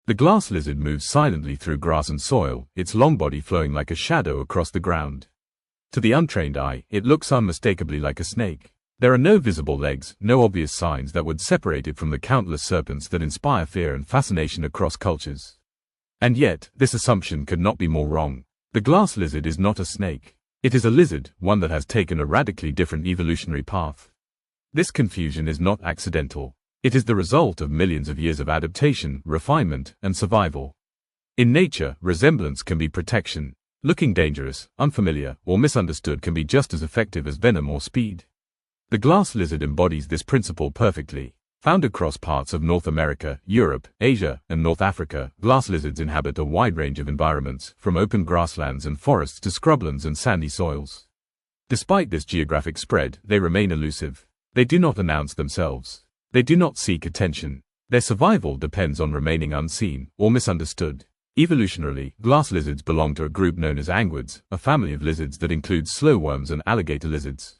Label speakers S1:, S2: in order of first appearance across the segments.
S1: The glass lizard moves silently through grass and soil, its long body flowing like a shadow across the ground. To the untrained eye, it looks unmistakably like a snake. There are no visible legs, no obvious signs that would separate it from the countless serpents that inspire fear and fascination across cultures. And yet, this assumption could not be more wrong. The glass lizard is not a snake. It is a lizard, one that has taken a radically different evolutionary path. This confusion is not accidental. It is the result of millions of years of adaptation, refinement, and survival. In nature, resemblance can be protection. Looking dangerous, unfamiliar, or misunderstood can be just as effective as venom or speed. The glass lizard embodies this principle perfectly. Found across parts of North America, Europe, Asia, and North Africa, glass lizards inhabit a wide range of environments, from open grasslands and forests to scrublands and sandy soils. Despite this geographic spread, they remain elusive. They do not announce themselves. They do not seek attention. Their survival depends on remaining unseen or misunderstood. Evolutionarily, glass lizards belong to a group known as anguids, a family of lizards that includes slowworms and alligator lizards.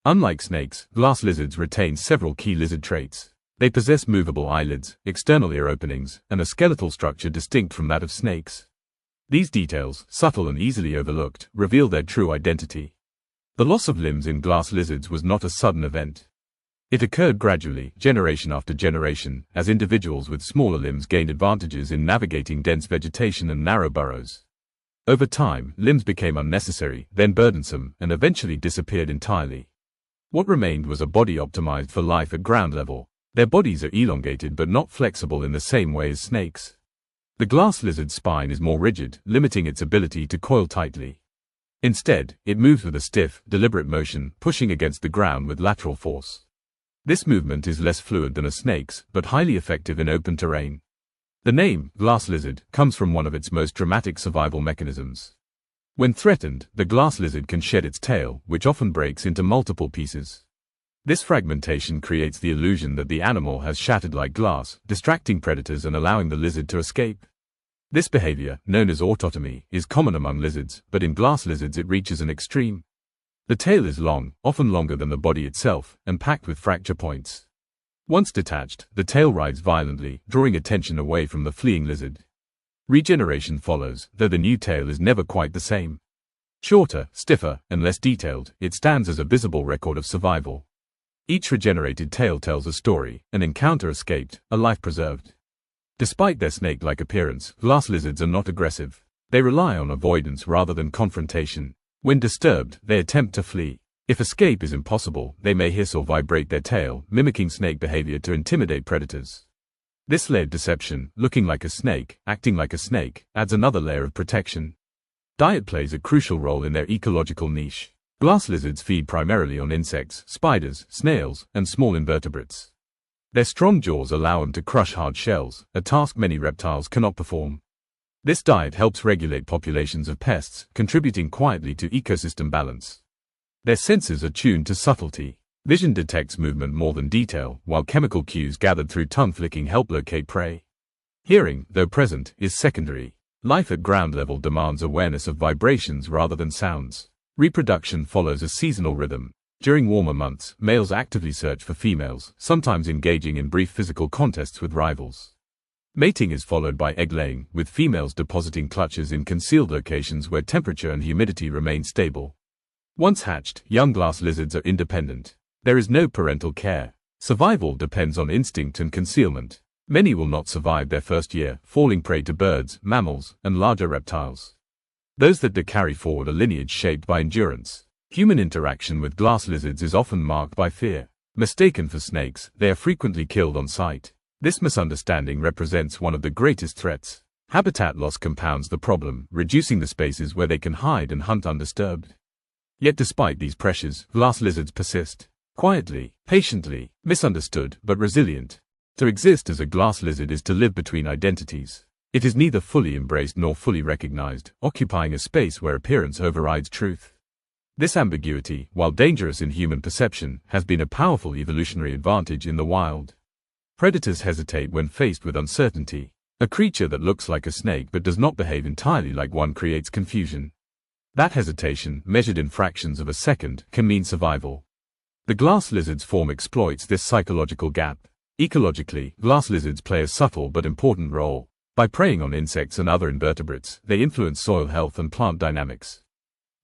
S1: Unlike snakes, glass lizards retain several key lizard traits. They possess movable eyelids, external ear openings, and a skeletal structure distinct from that of snakes. These details, subtle and easily overlooked, reveal their true identity. The loss of limbs in glass lizards was not a sudden event. It occurred gradually, generation after generation, as individuals with smaller limbs gained advantages in navigating dense vegetation and narrow burrows. Over time, limbs became unnecessary, then burdensome, and eventually disappeared entirely. What remained was a body optimized for life at ground level. Their bodies are elongated but not flexible in the same way as snakes. The glass lizard's spine is more rigid, limiting its ability to coil tightly. Instead, it moves with a stiff, deliberate motion, pushing against the ground with lateral force. This movement is less fluid than a snake's, but highly effective in open terrain. The name, glass lizard, comes from one of its most dramatic survival mechanisms. When threatened, the glass lizard can shed its tail, which often breaks into multiple pieces. This fragmentation creates the illusion that the animal has shattered like glass, distracting predators and allowing the lizard to escape. This behavior, known as autotomy, is common among lizards, but in glass lizards it reaches an extreme. The tail is long, often longer than the body itself, and packed with fracture points. Once detached, the tail rides violently, drawing attention away from the fleeing lizard. Regeneration follows, though the new tail is never quite the same. Shorter, stiffer, and less detailed, it stands as a visible record of survival. Each regenerated tail tells a story, an encounter escaped, a life preserved. Despite their snake-like appearance, glass lizards are not aggressive. They rely on avoidance rather than confrontation. When disturbed, they attempt to flee. If escape is impossible, they may hiss or vibrate their tail, mimicking snake behavior to intimidate predators. This layered deception, looking like a snake, acting like a snake, adds another layer of protection. Diet plays a crucial role in their ecological niche. Glass lizards feed primarily on insects, spiders, snails, and small invertebrates. Their strong jaws allow them to crush hard shells, a task many reptiles cannot perform. This diet helps regulate populations of pests, contributing quietly to ecosystem balance. Their senses are tuned to subtlety. Vision detects movement more than detail, while chemical cues gathered through tongue flicking help locate prey. Hearing, though present, is secondary. Life at ground level demands awareness of vibrations rather than sounds. Reproduction follows a seasonal rhythm. During warmer months, males actively search for females, sometimes engaging in brief physical contests with rivals. Mating is followed by egg-laying, with females depositing clutches in concealed locations where temperature and humidity remain stable. Once hatched, young glass lizards are independent. There is no parental care. Survival depends on instinct and concealment. Many will not survive their first year, falling prey to birds, mammals, and larger reptiles. Those that do carry forward a lineage shaped by endurance. Human interaction with glass lizards is often marked by fear. Mistaken for snakes, they are frequently killed on sight. This misunderstanding represents one of the greatest threats. Habitat loss compounds the problem, reducing the spaces where they can hide and hunt undisturbed. Yet despite these pressures, glass lizards persist. Quietly, patiently, misunderstood, but resilient. To exist as a glass lizard is to live between identities. It is neither fully embraced nor fully recognized, occupying a space where appearance overrides truth. This ambiguity, while dangerous in human perception, has been a powerful evolutionary advantage in the wild. Predators hesitate when faced with uncertainty. A creature that looks like a snake but does not behave entirely like one creates confusion. That hesitation, measured in fractions of a second, can mean survival. The glass lizard's form exploits this psychological gap. Ecologically, glass lizards play a subtle but important role. By preying on insects and other invertebrates, they influence soil health and plant dynamics.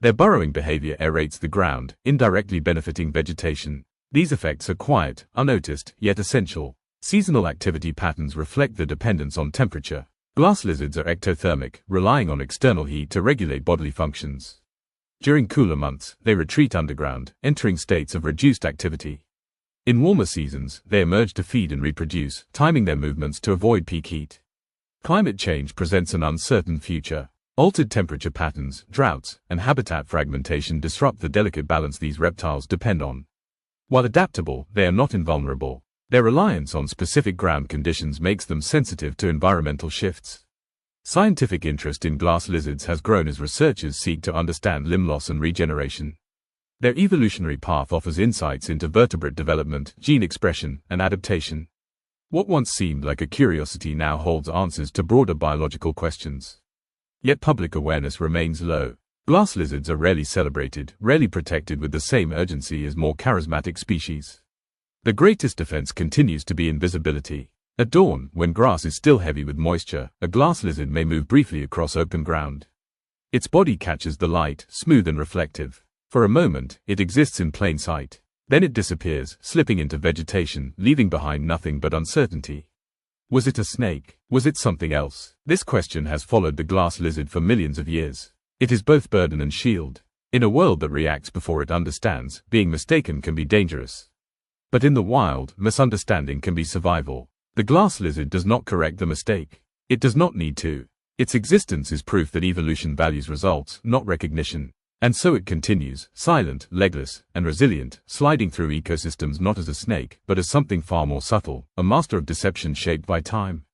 S1: Their burrowing behavior aerates the ground, indirectly benefiting vegetation. These effects are quiet, unnoticed, yet essential. Seasonal activity patterns reflect the dependence on temperature. Glass lizards are ectothermic, relying on external heat to regulate bodily functions. During cooler months, they retreat underground, entering states of reduced activity. In warmer seasons, they emerge to feed and reproduce, timing their movements to avoid peak heat. Climate change presents an uncertain future. Altered temperature patterns, droughts, and habitat fragmentation disrupt the delicate balance these reptiles depend on. While adaptable, they are not invulnerable. Their reliance on specific ground conditions makes them sensitive to environmental shifts. Scientific interest in glass lizards has grown as researchers seek to understand limb loss and regeneration. Their evolutionary path offers insights into vertebrate development, gene expression, and adaptation. What once seemed like a curiosity now holds answers to broader biological questions. Yet public awareness remains low. Glass lizards are rarely celebrated, rarely protected with the same urgency as more charismatic species. The greatest defense continues to be invisibility. At dawn, when grass is still heavy with moisture, a glass lizard may move briefly across open ground. Its body catches the light, smooth and reflective. For a moment, it exists in plain sight. Then it disappears, slipping into vegetation, leaving behind nothing but uncertainty. Was it a snake? Was it something else? This question has followed the glass lizard for millions of years. It is both burden and shield. In a world that reacts before it understands, being mistaken can be dangerous. But in the wild, misunderstanding can be survival. The glass lizard does not correct the mistake. It does not need to. Its existence is proof that evolution values results, not recognition. And so it continues, silent, legless, and resilient, sliding through ecosystems not as a snake, but as something far more subtle, a master of deception shaped by time.